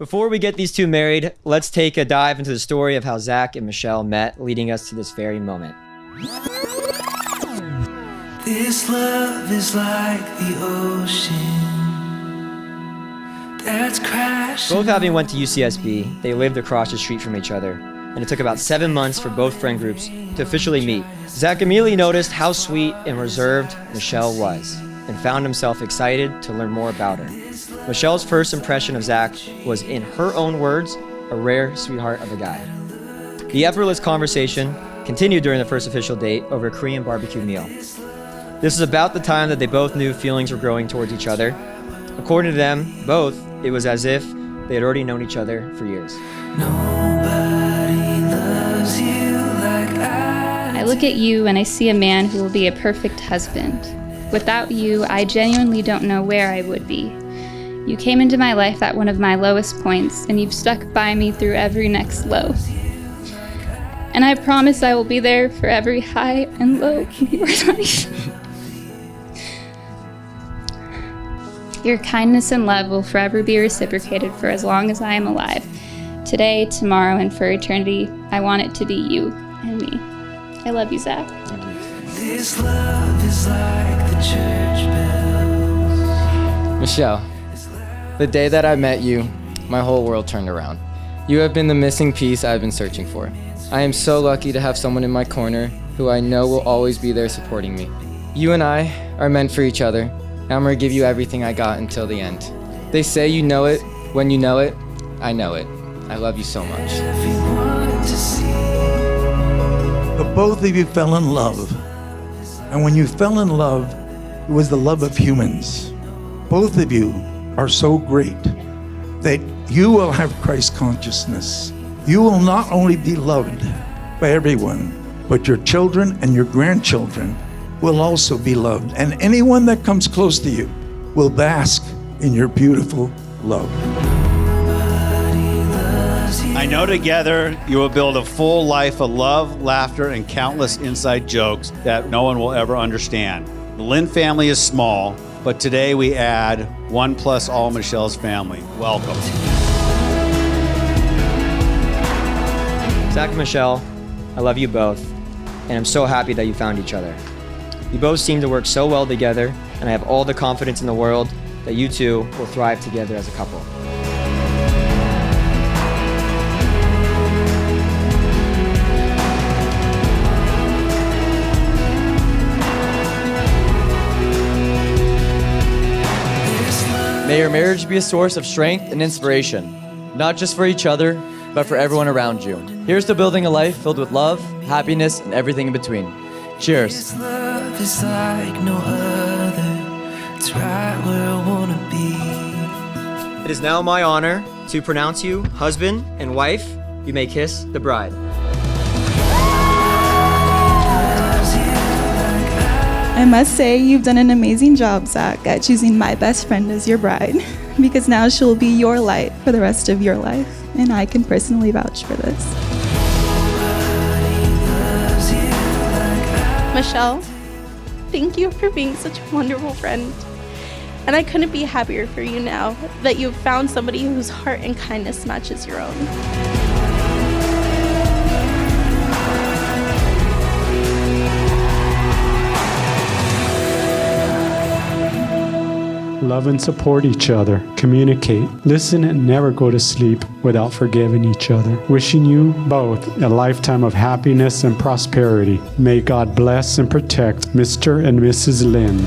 Before we get these two married, let's take a dive into the story of how Zach and Michelle met, leading us to this very moment. This love is like the ocean that's crashing. Both having went to UCSB, they lived across the street from each other, and it took about 7 months for both friend groups to officially meet. Zach immediately noticed how sweet and reserved Michelle was, and found himself excited to learn more about her. Michelle's first impression of Zach was, in her own words, a rare sweetheart of a guy. The effortless conversation continued during the first official date over a Korean barbecue meal. This is about the time that they both knew feelings were growing towards each other. According to them both, it was as if they had already known each other for years. Nobody loves you like I look at you and I see a man who will be a perfect husband. Without you, I genuinely don't know where I would be. You came into my life at one of my lowest points, and you've stuck by me through every next low. And I promise I will be there for every high and low in your life. Your kindness and love will forever be reciprocated for as long as I am alive. Today, tomorrow, and for eternity, I want it to be you and me. I love you, Zach. this love is like the church bells. Michelle, the day that I met you, my whole world turned around. You have been the missing piece I've been searching for. I am so lucky to have someone in my corner who I know will always be there supporting me. You and I are meant for each other, and I'm gonna give you everything I got until the end. They say you know it when you know it. I know it. I love you so much. But both of you fell in love. And when you fell in love, it was the love of humans. Both of you are so great that you will have Christ consciousness. You will not only be loved by everyone, but your children and your grandchildren will also be loved. And anyone that comes close to you will bask in your beautiful love. I know together you will build a full life of love, laughter, and countless inside jokes that no one will ever understand. The Lynn family is small, but today we add one plus all Michelle's family. Welcome. Zach and Michelle, I love you both, and I'm so happy that you found each other. You both seem to work so well together, and I have all the confidence in the world that you two will thrive together as a couple. May your marriage be a source of strength and inspiration, not just for each other, but for everyone around you. Here's to building a life filled with love, happiness, and everything in between. Cheers. This love is like no other. It's right where I wanna be. It is now my honor to pronounce you husband and wife. You may kiss the bride. I must say you've done an amazing job, Zach, at choosing my best friend as your bride, because now she'll be your light for the rest of your life, and I can personally vouch for this. Michelle, thank you for being such a wonderful friend. And I couldn't be happier for you now that you've found somebody whose heart and kindness matches your own. Love and support each other. Communicate. Listen and never go to sleep without forgiving each other. Wishing you both a lifetime of happiness and prosperity. May God bless and protect Mr. and Mrs. Lynn.